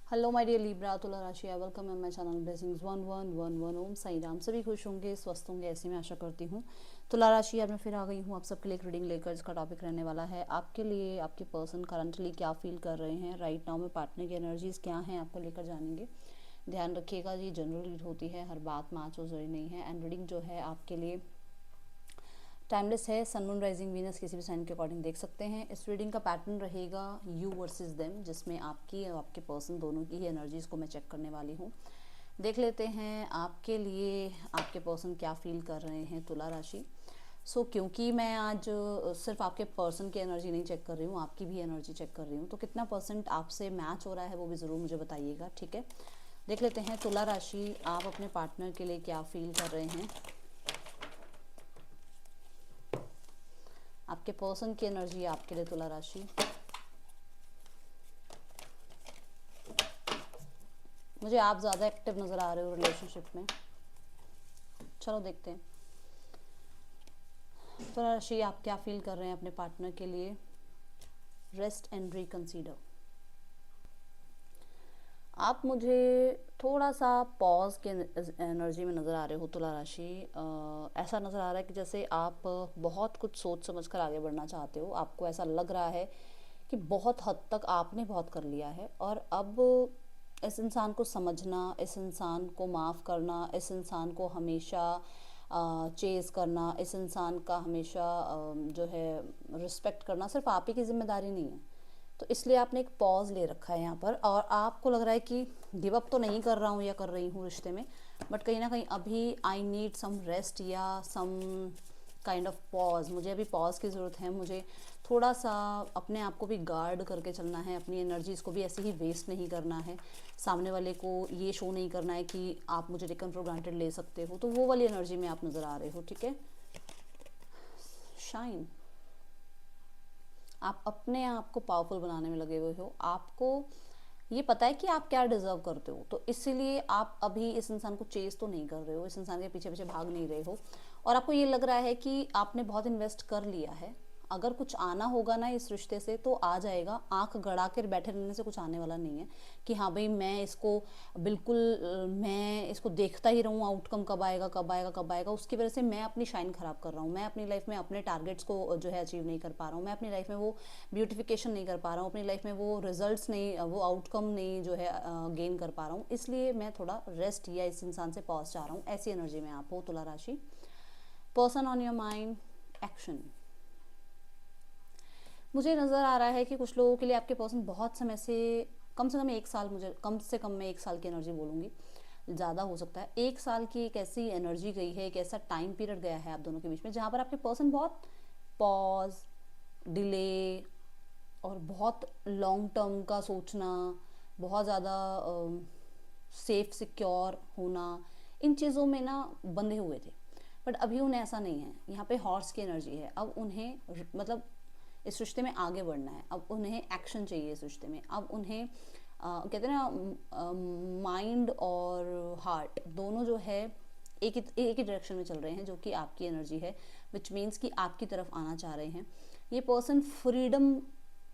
Hello my dear Libra तुला राशि, welcome on my channel blessings 1111। ओम साई राम। सभी खुश होंगे, स्वस्थ होंगे, ऐसी मैं आशा करती हूँ। तुला राशि आज मैं फिर आ गई हूँ आप सबके लिए एक रीडिंग लेकर, जिसका टॉपिक रहने वाला है आपके लिए आपके पर्सन करंटली क्या फील कर रहे हैं राइट नाउ में, पार्टनर की एनर्जीज क्या हैं आपको लेकर जानेंगे। ध्यान रखिएगा जी, जनरल रीड होती है, हर बात मैच हो जरूरी नहीं है। एंड रीडिंग जो है आपके लिए टाइमलेस है। सन मून राइजिंग वीनस किसी भी साइन के अकॉर्डिंग देख सकते हैं। इस रीडिंग का पैटर्न रहेगा यू वर्सेस देम, जिसमें आपकी और आपके पर्सन दोनों की ही एनर्जीज को मैं चेक करने वाली हूँ। देख लेते हैं आपके लिए आपके पर्सन क्या फील कर रहे हैं तुला राशि। क्योंकि मैं आज सिर्फ आपके पर्सन की एनर्जी नहीं चेक कर रही हूँ, आपकी भी एनर्जी चेक कर रही हूँ, तो कितना परसेंट आपसे मैच हो रहा है वो भी ज़रूर मुझे बताइएगा, ठीक है। देख लेते हैं तुला राशि आप अपने पार्टनर के लिए क्या फील कर रहे हैं। आपके पर्सन की एनर्जी आपके लिए तुला राशि। मुझे आप ज़्यादा एक्टिव नज़र आ रहे हो रिलेशनशिप में। चलो देखते हैं तुला राशि आप क्या फील कर रहे हैं अपने पार्टनर के लिए। Rest and reconsider. आप मुझे थोड़ा सा पॉज के एनर्जी में नज़र आ रहे हो तुला राशि। ऐसा नज़र आ रहा है कि जैसे आप बहुत कुछ सोच समझ कर आगे बढ़ना चाहते हो। आपको ऐसा लग रहा है कि बहुत हद तक आपने बहुत कर लिया है और अब इस इंसान को समझना, इस इंसान को माफ़ करना, इस इंसान को हमेशा चेज़ करना, इस इंसान का हमेशा जो है रिस्पेक्ट करना सिर्फ आप ही की जिम्मेदारी नहीं है। तो इसलिए आपने एक पॉज ले रखा है यहाँ पर और आपको लग रहा है कि गिव अप तो नहीं कर रहा हूँ या कर रही हूँ रिश्ते में, बट कहीं ना कहीं अभी आई नीड सम रेस्ट या सम काइंड ऑफ पॉज। मुझे अभी पॉज की ज़रूरत है। मुझे थोड़ा सा अपने आप को भी गार्ड करके चलना है, अपनी एनर्जीज़ को भी ऐसे ही वेस्ट नहीं करना है। सामने वाले को ये शो नहीं करना है कि आप मुझे टेकन फॉर ग्रांटेड ले सकते हो, तो वो वाली एनर्जी में आप नज़र आ रहे हो, ठीक है। शाइन। आप अपने आप को पावरफुल बनाने में लगे हुए हो। आपको ये पता है कि आप क्या डिजर्व करते हो, तो इसीलिए आप अभी इस इंसान को चेज तो नहीं कर रहे हो, इस इंसान के पीछे पीछे भाग नहीं रहे हो। और आपको ये लग रहा है कि आपने बहुत इन्वेस्ट कर लिया है। अगर कुछ आना होगा ना इस रिश्ते से तो आ जाएगा। आंख गड़ा कर बैठे रहने से कुछ आने वाला नहीं है कि हाँ भाई मैं इसको बिल्कुल मैं इसको देखता ही रहूँ, आउटकम कब आएगा कब आएगा कब आएगा। उसकी वजह से मैं अपनी शाइन ख़राब कर रहा हूँ, मैं अपनी लाइफ में अपने टारगेट्स को जो है अचीव नहीं कर पा रहा हूँ, मैं अपनी लाइफ में वो ब्यूटिफिकेशन नहीं कर पा रहा हूँ, अपनी लाइफ में वो रिजल्ट्स नहीं, वो आउटकम नहीं जो है गेन कर पा रहा हूँ। इसलिए मैं थोड़ा रेस्ट या इस इंसान से पॉज चाह रहा हूँ। ऐसी एनर्जी में आप हो तुला राशि। Person on your mind, action. मुझे नज़र आ रहा है कि कुछ लोगों के लिए आपके पर्सन बहुत समय से कम एक साल, मुझे कम से कम मैं एक साल की एनर्जी बोलूँगी, ज़्यादा हो सकता है। एक साल की एक ऐसी एनर्जी गई है, एक ऐसा टाइम पीरियड गया है आप दोनों के बीच में जहाँ पर आपके पर्सन बहुत पॉज, डिले और बहुत लॉन्ग टर्म का सोचना, बहुत ज़्यादा सेफ सिक्योर होना, इन चीज़ों में ना बंधे हुए थे। बट अभी उन्हें ऐसा नहीं है। यहाँ पे हॉर्स की एनर्जी है। अब उन्हें मतलब इस रिश्ते में आगे बढ़ना है। अब उन्हें एक्शन चाहिए इस रिश्ते में। अब उन्हें कहते हैं ना माइंड और हार्ट दोनों जो है एक ही डायरेक्शन में चल रहे हैं, जो कि आपकी एनर्जी है, विच मीन्स कि आपकी तरफ आना चाह रहे हैं। ये पर्सन फ्रीडम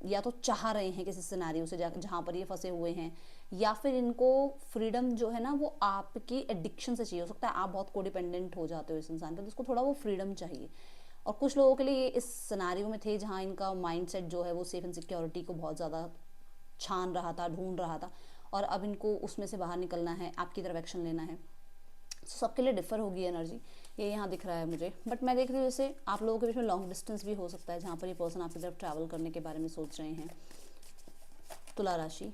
या तो चाह रहे हैं किसी सिनेरियो से जहाँ पर ये फंसे हुए हैं, या फिर इनको फ्रीडम जो है ना वो आपकी एडिक्शन से चाहिए। हो सकता है आप बहुत कोडिपेंडेंट हो जाते हो इस इंसान पर, तो इसको थोड़ा वो फ्रीडम चाहिए। और कुछ लोगों के लिए ये इस सिनेरियो में थे जहाँ इनका माइंडसेट जो है वो सेफ एंड सिक्योरिटी को बहुत ज़्यादा छान रहा था, ढूंढ रहा था, और अब इनको उसमें से बाहर निकलना है, आपकी तरफ एक्शन लेना है। सबके लिए डिफर होगी एनर्जी, ये यहाँ दिख रहा है मुझे। बट मैं देख रही हूँ जैसे आप लोगों के बीच में लॉन्ग डिस्टेंस भी हो सकता है, जहाँ पर ये पर्सन आपकी तरफ ट्रैवल करने के बारे में सोच रहे हैं। तुला राशि,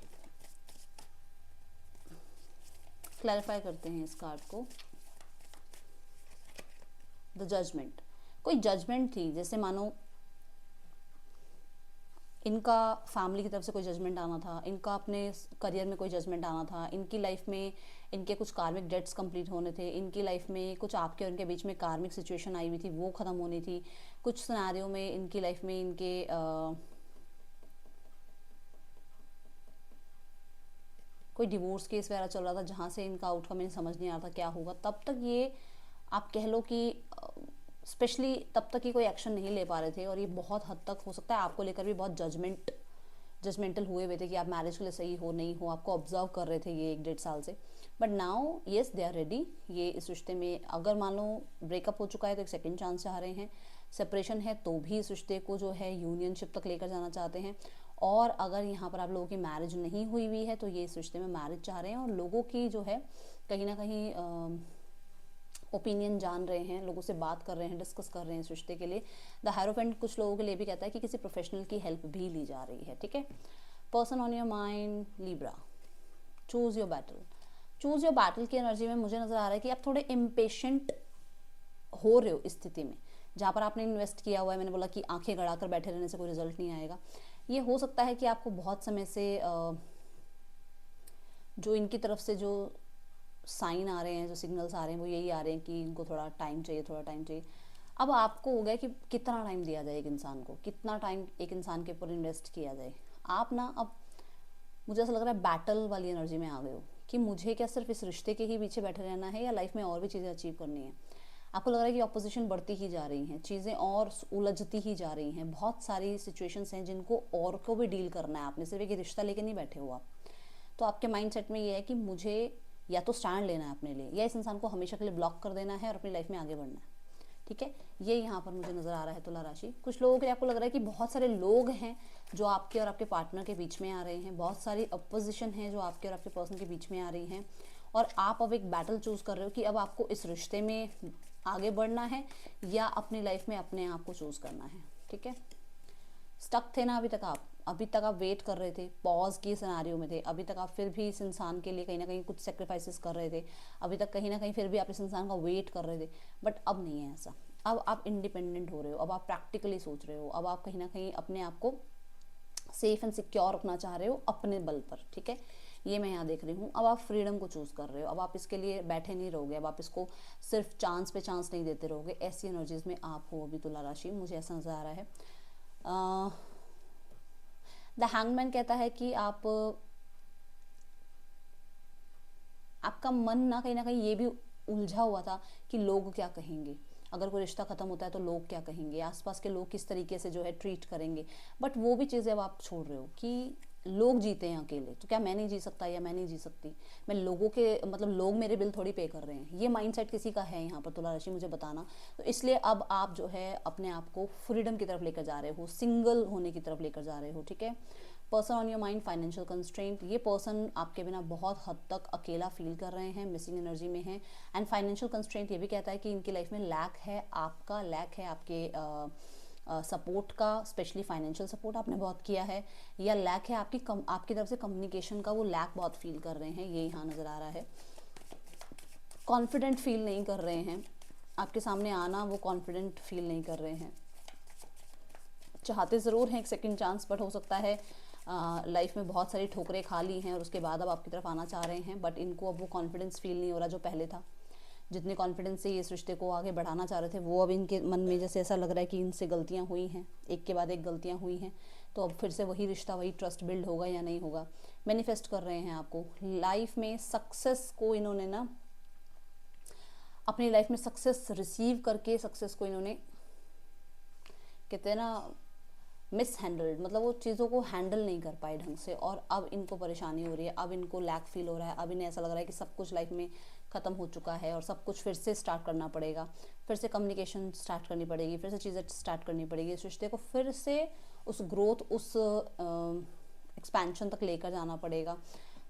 क्लैरिफाई करते हैं इस कार्ड को। The judgement. कोई जजमेंट थी, जैसे मानो इनका फैमिली की तरफ से कोई जजमेंट आना था, इनका अपने करियर में कोई जजमेंट आना था, इनकी लाइफ में इनके कुछ कार्मिक डेट्स कंप्लीट होने थे, इनकी लाइफ में कुछ आपके और इनके बीच में कार्मिक सिचुएशन आई हुई थी वो ख़त्म होनी थी। कुछ सिनेरियो में इनकी लाइफ में इनके कोई डिवोर्स केस वगैरह चल रहा था, जहाँ से इनका आउटकम इन्हें समझ नहीं आ रहा था क्या होगा। तब तक ये आप कह लो कि स्पेशली तब तक ही कोई एक्शन नहीं ले पा रहे थे, और ये बहुत हद तक हो सकता है आपको लेकर भी बहुत जजमेंट जजमेंटल हुए हुए थे कि आप मैरिज के लिए सही हो नहीं हो, आपको ऑब्जर्व कर रहे थे ये 1-1.5 साल से। But now yes they are ready. ये इस रिश्ते में अगर मान लो ब्रेकअप हो चुका है तो एक सेकंड चांस चाह रहे हैं, सेपरेशन है तो भी इस रिश्ते को जो है यूनियनशिप तक लेकर जाना चाहते हैं। और अगर यहाँ पर आप लोगों की मैरिज नहीं हुई हुई है तो ये इस रिश्ते में मैरिज चाह रहे हैं, और लोगों की जो है कहीं ना कहीं ओपिनियन जान रहे हैं, लोगों से बात कर रहे हैं, डिस्कस कर रहे हैं इस रिश्ते के लिए। द हायरोफेंट कुछ लोगों के लिए भी कहता है कि किसी प्रोफेशनल की हेल्प भी ली जा रही है, ठीक है। Person on your mind, Libra, choose your battle. Choose your battle की एनर्जी में मुझे नजर आ रहा है कि आप थोड़े इम्पेशेंट हो रहे हो इस स्थिति में जहाँ पर आपने इन्वेस्ट किया हुआ है। मैंने बोला कि आंखें गड़ाकर बैठे रहने से कोई रिजल्ट नहीं आएगा। ये हो सकता है कि आपको बहुत समय से जो इनकी तरफ से जो साइन आ रहे हैं, जो सिग्नल्स आ रहे हैं, वो यही आ रहे हैं कि इनको थोड़ा टाइम चाहिए, थोड़ा टाइम चाहिए। अब आपको हो गया कि कितना टाइम दिया जाए एक इंसान को, कितना टाइम एक इंसान के ऊपर इन्वेस्ट किया जाए। आप ना अब मुझे ऐसा लग रहा है बैटल वाली एनर्जी में आ गए हो कि मुझे क्या सिर्फ इस रिश्ते के ही पीछे बैठे रहना है या लाइफ में और भी चीज़ें अचीव करनी है। आपको लग रहा है कि ऑपोजिशन बढ़ती ही जा रही हैं, चीज़ें और उलझती ही जा रही हैं, बहुत सारी सिचुएशंस हैं जिनको और को भी डील करना है। आपने सिर्फ एक रिश्ता लेके नहीं बैठे हो आप। तो आपके माइंड सेट में ये है कि मुझे या तो स्टैंड लेना है अपने लिए, या इस इंसान को हमेशा के लिए ब्लॉक कर देना है और अपनी लाइफ में आगे बढ़ना है, ठीक है। ये यहाँ पर मुझे नज़र आ रहा है तुला राशि। कुछ लोगों के लिए आपको लग रहा है कि बहुत सारे लोग हैं जो आपके और आपके पार्टनर के बीच में आ रहे हैं, बहुत सारी अपोजिशन है जो आपके और आपके पर्सन के बीच में आ रही हैं, और आप अब एक बैटल चूज कर रहे हो कि अब आपको इस रिश्ते में आगे बढ़ना है या अपनी लाइफ में अपने आप को चूज करना है, ठीक है। स्टक थे ना अभी तक आप वेट कर रहे थे, पॉज की सिनेरियो में थे, अभी तक आप फिर भी इस इंसान के लिए कहीं ना कहीं कुछ सेक्रीफाइसेस कर रहे थे, अभी तक कहीं ना कहीं फिर भी आप इस इंसान का वेट कर रहे थे। बट अब नहीं है ऐसा। अब आप इंडिपेंडेंट हो रहे हो, अब आप प्रैक्टिकली सोच रहे हो, अब आप कहीं ना कहीं अपने आप को सेफ एंड सिक्योर रखना चाह रहे हो अपने बल पर, ठीक है। ये मैं यहाँ देख रही हूँ। अब आप फ्रीडम को चूज कर रहे हो, अब आप इसके लिए बैठे नहीं रहोगे, अब आप इसको सिर्फ चांस पे चांस नहीं देते रहोगे। ऐसी एनर्जीज में आप हो अभी तुला राशि, मुझे ऐसा नजर आ रहा है। द हैंगमैन कहता है कि आपका मन ना कहीं ये भी उलझा हुआ था कि लोग क्या कहेंगे, अगर कोई रिश्ता खत्म होता है तो लोग क्या कहेंगे, आसपास के लोग किस तरीके से जो है ट्रीट करेंगे। बट वो भी चीज़ें अब आप छोड़ रहे हो कि लोग जीते हैं अकेले, तो क्या मैं नहीं जी सकता या मैं नहीं जी सकती, मैं लोगों के मतलब लोग मेरे बिल थोड़ी पे कर रहे हैं। ये माइंडसेट किसी का है यहाँ पर तुला राशि, मुझे बताना। तो इसलिए अब आप जो है अपने आप को फ्रीडम की तरफ लेकर जा रहे हो, सिंगल होने की तरफ लेकर जा रहे हो, ठीक है। Person on your mind, financial constraint. ये पर्सन आपके बिना बहुत हद तक अकेला फील कर रहे हैं, मिसिंग एनर्जी में है। एंड फाइनेंशियल कंस्ट्रेंट ये भी कहता है कि इनकी लाइफ में लैक है, आपका लैक है आपके सपोर्ट का, स्पेशली फाइनेंशियल सपोर्ट आपने बहुत किया है, या लैक है आपकी तरफ से कम्युनिकेशन का, वो लैक बहुत फील कर रहे हैं, ये यहाँ नज़र आ रहा है। कॉन्फिडेंट फील नहीं कर रहे हैं, आपके सामने आना वो कॉन्फिडेंट फील नहीं कर रहे हैं। चाहते ज़रूर हैं एक सेकंड चांस, बट हो सकता है लाइफ में बहुत सारी ठोकरें खा ली हैं और उसके बाद अब आपकी तरफ आना चाह रहे हैं, बट इनको अब वो कॉन्फिडेंस फील नहीं हो रहा जो पहले था। जितने कॉन्फिडेंस से ये इस रिश्ते को आगे बढ़ाना चाह रहे थे, वो अब इनके मन में जैसे ऐसा लग रहा है कि इनसे गलतियां हुई हैं, एक के बाद एक गलतियां हुई हैं, तो अब फिर से वही रिश्ता, वही ट्रस्ट बिल्ड होगा या नहीं होगा। मैनिफेस्ट कर रहे हैं आपको लाइफ में सक्सेस को, इन्होंने ना अपनी लाइफ में सक्सेस रिसीव करके सक्सेस को इन्होंने कहते हैं ना मिस हैंडल्ड, मतलब वो चीज़ों को हैंडल नहीं कर पाए ढंग से, और अब इनको परेशानी हो रही है, अब इनको लैक फील हो रहा है, अब इन्हें ऐसा लग रहा है कि सब कुछ लाइफ में ख़त्म हो चुका है और सब कुछ फिर से स्टार्ट करना पड़ेगा, फिर से कम्युनिकेशन स्टार्ट करनी पड़ेगी, फिर से चीज़ें स्टार्ट करनी पड़ेगी, इस रिश्ते को फिर से उस ग्रोथ, उस एक्सपेंशन तक लेकर जाना पड़ेगा।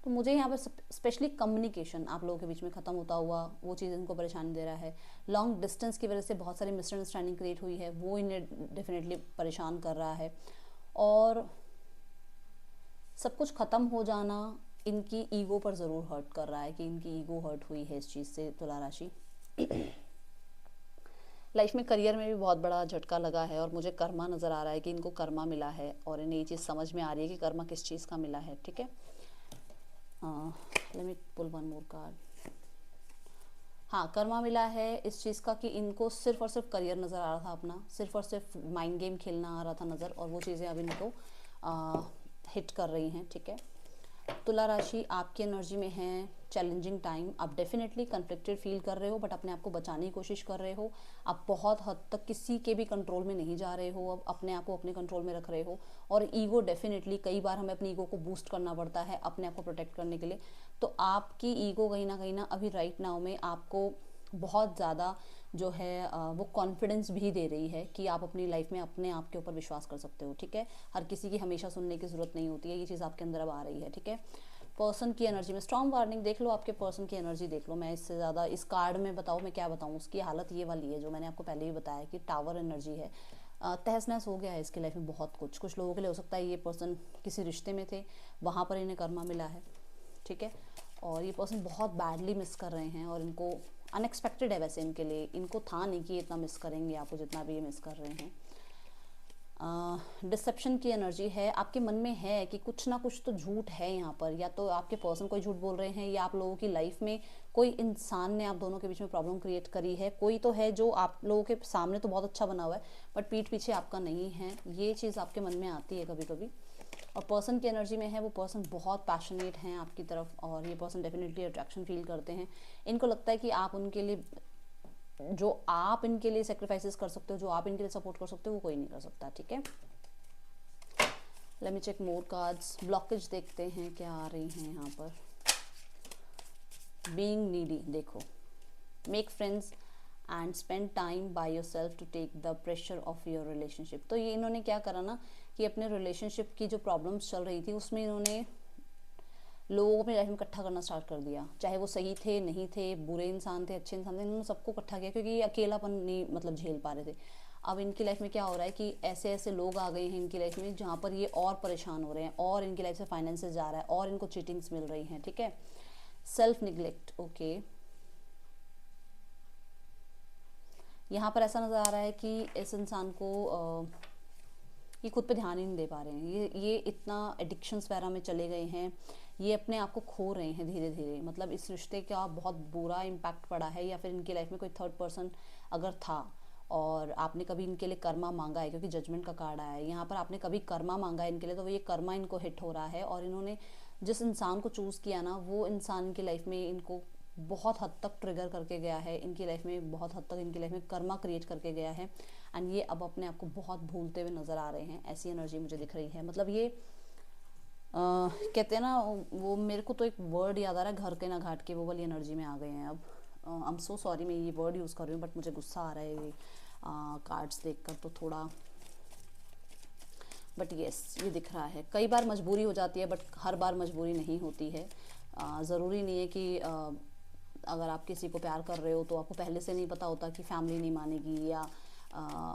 तो मुझे यहाँ पर स्पेशली कम्युनिकेशन आप लोगों के बीच में ख़त्म होता हुआ वो चीज़ इनको परेशानी दे रहा है। लॉन्ग डिस्टेंस की वजह से बहुत सारी मिसअंडरस्टैंडिंग क्रिएट हुई है, वो इन्हें डेफिनेटली परेशान कर रहा है। और सब कुछ ख़त्म हो जाना इनकी ईगो पर ज़रूर हर्ट कर रहा है, कि इनकी ईगो हर्ट हुई है इस चीज़ से तुला राशि। लाइफ में करियर में भी बहुत बड़ा झटका लगा है, और मुझे कर्मा नज़र आ रहा है कि इनको कर्मा मिला है, और इन्हें ये चीज़ समझ में आ रही है कि कर्मा किस चीज़ का मिला है, ठीक है। Let me pull one more card. हाँ, कर्मा मिला है इस चीज़ का कि इनको सिर्फ और सिर्फ करियर नज़र आ रहा था अपना, सिर्फ और सिर्फ माइंड गेम खेलना आ रहा था नज़र, और वो चीज़ें अब इनको हिट कर रही हैं, ठीक है। तुला राशि आपकी एनर्जी में है चैलेंजिंग टाइम। आप डेफिनेटली कन्फ्लिक्टेड फील कर रहे हो, बट अपने आप को बचाने की कोशिश कर रहे हो। आप बहुत हद तक किसी के भी कंट्रोल में नहीं जा रहे हो, अब अपने आप को अपने कंट्रोल में रख रहे हो। और ईगो, डेफिनेटली कई बार हमें अपनी ईगो को बूस्ट करना पड़ता है अपने आप को प्रोटेक्ट करने के लिए। तो आपकी ईगो कहीं ना अभी राइट नाउ में आपको बहुत ज़्यादा जो है वो कॉन्फिडेंस भी दे रही है कि आप अपनी लाइफ में अपने आप के ऊपर विश्वास कर सकते हो। ठीक है, हर किसी की हमेशा सुनने की ज़रूरत नहीं होती है, ये चीज़ आपके अंदर अब आ रही है। ठीक है, पर्सन की एनर्जी में स्ट्रॉन्ग वार्निंग देख लो, आपके पर्सन की एनर्जी देख लो। मैं इससे ज़्यादा इस कार्ड में बताऊँ, मैं क्या बताऊँ, उसकी हालत ये वाली है जो मैंने आपको पहले ही बताया कि टावर एनर्जी है। तहस नहस हो गया है इसकी लाइफ में बहुत कुछ लोगों के लिए हो सकता है ये पर्सन किसी रिश्ते में थे, वहाँ पर इन्हें कर्मा मिला है। ठीक है, और ये पर्सन बहुत बैडली मिस कर रहे हैं और इनको अनएक्सपेक्टेड है वैसे इनके लिए, इनको था नहीं कि इतना मिस करेंगे आपको जितना भी ये मिस कर रहे हैं। डिसेप्शन की एनर्जी है, आपके मन में है कि कुछ ना कुछ तो झूठ है यहाँ पर, या तो आपके पर्सन कोई झूठ बोल रहे हैं या आप लोगों की लाइफ में कोई इंसान ने आप दोनों के बीच में प्रॉब्लम क्रिएट करी है। कोई तो है जो आप लोगों के सामने तो बहुत अच्छा बना हुआ है बट पीठ पीछे आपका नहीं है, ये चीज़ आपके मन में आती है कभी कभी। और पर्सन की एनर्जी में है वो पर्सन बहुत पैशनेट हैं आपकी तरफ, और ये पर्सन डेफिनेटली अट्रैक्शन फील करते हैं। इनको लगता है कि आप उनके लिए, जो आप इनके लिए सेक्रीफाइसेस कर सकते हो, जो आप इनके लिए सपोर्ट कर सकते हो, वो कोई नहीं कर सकता। ठीक है, let me check more cards. Blockage देखते हैं क्या आ रही हैं यहाँ पर। बीइंग नीडी, देखो, make friends and spend time by your self to take the pressure of your relationship. तो ये इन्होंने क्या करा ना कि अपने रिलेशनशिप की जो प्रॉब्लम्स चल रही थी उसमें इन्होंने लोगों को अपनी लाइफ में इकट्ठा करना स्टार्ट कर दिया, चाहे वो सही थे नहीं थे, बुरे इंसान थे अच्छे इंसान थे, इन्होंने सबको इकट्ठा किया क्योंकि ये अकेलापन नहीं मतलब झेल पा रहे थे। अब इनकी लाइफ में क्या हो रहा है कि ऐसे ऐसे लोग आ गए हैं इनकी लाइफ में जहाँ पर ये और परेशान हो रहे हैं, और इनकी लाइफ से फाइनेंसेस जा रहा है, और इनको चीटिंग्स मिल रही हैं। ठीक है, सेल्फ निग्लेक्ट, ओके, यहाँ पर ऐसा नज़र आ रहा है कि इस इंसान को ये खुद पे ध्यान ही नहीं दे पा रहे हैं, ये इतना एडिक्शंस वगैरह में चले गए हैं, ये अपने आप को खो रहे हैं धीरे धीरे। मतलब इस रिश्ते का बहुत बुरा इम्पैक्ट पड़ा है, या फिर इनकी लाइफ में कोई थर्ड पर्सन अगर था और आपने कभी इनके लिए कर्मा मांगा है, क्योंकि जजमेंट का कार्ड आया है यहाँ पर, आपने कभी कर्मा मांगा है इनके लिए, तो वो ये कर्मा इनको हिट हो रहा है। और इन्होंने जिस इंसान को चूज़ किया ना, वो इंसान की लाइफ में इनको बहुत हद तक ट्रिगर करके गया है, इनकी लाइफ में बहुत हद तक इनकी लाइफ में कर्मा क्रिएट करके गया है। एंड ये अब अपने आप को बहुत भूलते हुए नज़र आ रहे हैं, ऐसी एनर्जी मुझे दिख रही है। मतलब ये कहते हैं ना, वो मेरे को तो एक वर्ड याद आ रहा है, घर के ना घाट के, वो वाली एनर्जी में आ गए हैं अब। आई एम सो सॉरी मैं ये वर्ड यूज़ कर रही हूँ, बट मुझे गुस्सा आ रहा है ये कार्ड्स देखकर तो थोड़ा, बट येस ये दिख रहा है। कई बार मजबूरी हो जाती है बट हर बार मजबूरी नहीं होती है। ज़रूरी नहीं है कि अगर आप किसी को प्यार कर रहे हो तो आपको पहले से नहीं पता होता कि फैमिली नहीं मानेगी या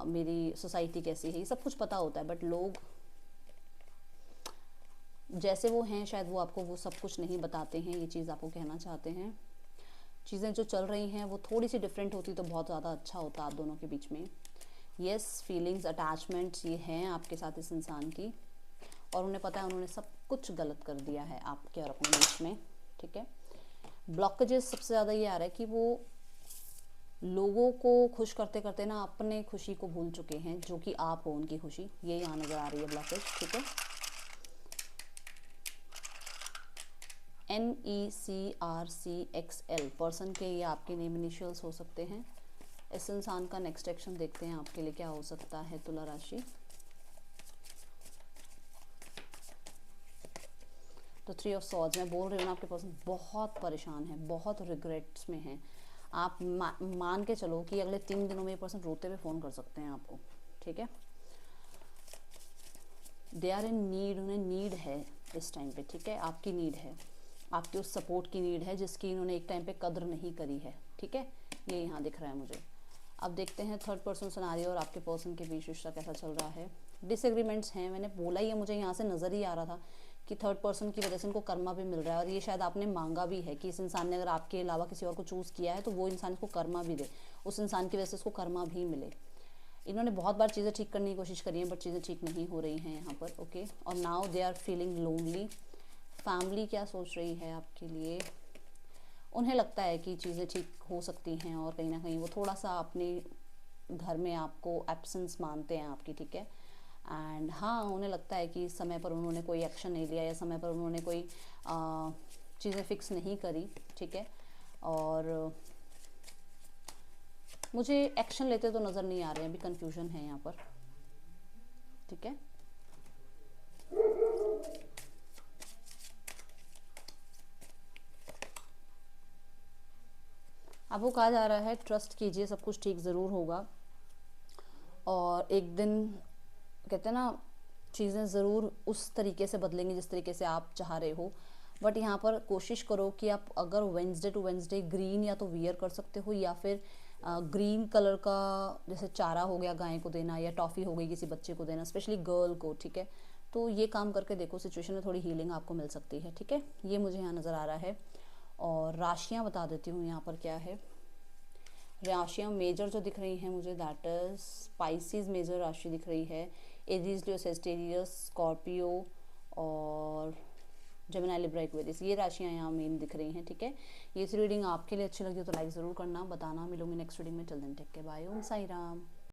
मेरी सोसाइटी कैसी है, ये सब कुछ पता होता है, बट लोग जैसे वो हैं शायद वो आपको वो सब कुछ नहीं बताते हैं, ये चीज़ आपको कहना चाहते हैं। चीज़ें जो चल रही हैं वो थोड़ी सी डिफरेंट होती तो बहुत ज़्यादा अच्छा होता आप दोनों के बीच में। येस, फीलिंग्स अटैचमेंट्स ये हैं आपके साथ इस इंसान की, और उन्हें पता है उन्होंने सब कुछ गलत कर दिया है आपके और अपने बीच में। ठीक है, ब्लॉकेजेस सबसे ज़्यादा ये आ रहा है कि वो लोगों को खुश करते करते ना अपने खुशी को भूल चुके हैं, जो कि आप हो उनकी खुशी, ये यहाँ नज़र आ रही है ब्लॉकेज। ठीक है, NECRCXL पर्सन के ये आपके नेम इनिशियल्स हो सकते हैं। इस इंसान का नेक्स्ट एक्शन देखते हैं आपके लिए क्या हो सकता है तुला राशि। तो 3 ऑफ सॉर्ड्स, मैं बोल रही हूँ ना आपके पर्सन बहुत परेशान है, बहुत रिग्रेट्स में है। आप मान के चलो कि अगले 3 दिनों में ये पर्सन रोते हुए फ़ोन कर सकते हैं आपको। ठीक है, दे आर इन नीड, उन्हें नीड है इस टाइम पे। ठीक है, आपकी नीड है, आपकी उस सपोर्ट की नीड है जिसकी इन्होंने एक टाइम पे कदर नहीं करी है। ठीक है, ये यहाँ दिख रहा है मुझे। अब देखते हैं थर्ड पर्सन सिनेरियो और आपके पर्सन के बीच रिश्ता कैसा चल रहा है। डिसएग्रीमेंट्स हैं, मैंने बोला ही है, मुझे यहाँ से नज़र ही आ रहा था कि थर्ड पर्सन की वजह से इनको कर्मा भी मिल रहा है, और ये शायद आपने मांगा भी है कि इस इंसान ने अगर आपके अलावा किसी और को चूज़ किया है तो वो इंसान इसको कर्मा भी दे, उस इंसान की वजह से इसको कर्मा भी मिले। इन्होंने बहुत बार चीज़ें ठीक करने की कोशिश करी हैं बट चीज़ें ठीक नहीं हो रही हैं यहाँ पर। ओके, और now they are feeling lonely. Family क्या सोच रही है आपके लिए, उन्हें लगता है कि चीज़ें ठीक हो सकती हैं, और कहीं ना कहीं वो थोड़ा सा अपने घर में आपको एब्सेंस मानते हैं आपकी। ठीक है, एंड हाँ, उन्हें लगता है कि समय पर उन्होंने कोई एक्शन नहीं लिया या समय पर उन्होंने कोई चीज़ें फिक्स नहीं करी, ठीक है। और मुझे एक्शन लेते तो नज़र नहीं आ रहे हैं, अभी कन्फ्यूजन है यहाँ पर, ठीक है। आपको कहा जा रहा है ट्रस्ट कीजिए, सब कुछ ठीक ज़रूर होगा, और एक दिन कहते हैं ना, चीज़ें ज़रूर उस तरीके से बदलेंगी जिस तरीके से आप चाह रहे हो। बट यहाँ पर कोशिश करो कि आप अगर वेंसडे टू वेंसडे ग्रीन या तो वियर कर सकते हो, या फिर ग्रीन कलर का जैसे चारा हो गया गाय को देना, या टॉफ़ी हो गई किसी बच्चे को देना, स्पेशली गर्ल को, ठीक है। तो ये काम करके देखो, सिचुएशन में थोड़ी हीलिंग आपको मिल सकती है, ठीक है। ये मुझे यहाँ नज़र आ रहा है। और राशियाँ बता देती हूँ यहाँ पर क्या है। राशियाँ मेजर जो दिख रही हैं मुझे, दैट इज स्पाइसिस मेजर राशि दिख रही है। एरीज, लियो, सेजिटेरियस, स्कॉर्पियो और जेमिनी, लिब्रा, एक्वेरियस, ये राशियाँ यहाँ मेन दिख रही हैं, ठीक है। ये रीडिंग आपके लिए अच्छी लगी हो तो लाइक ज़रूर करना, बताना। मिलूंगी नेक्स्ट रीडिंग में, चल दिन टेक के, बाय, ओम साई राम।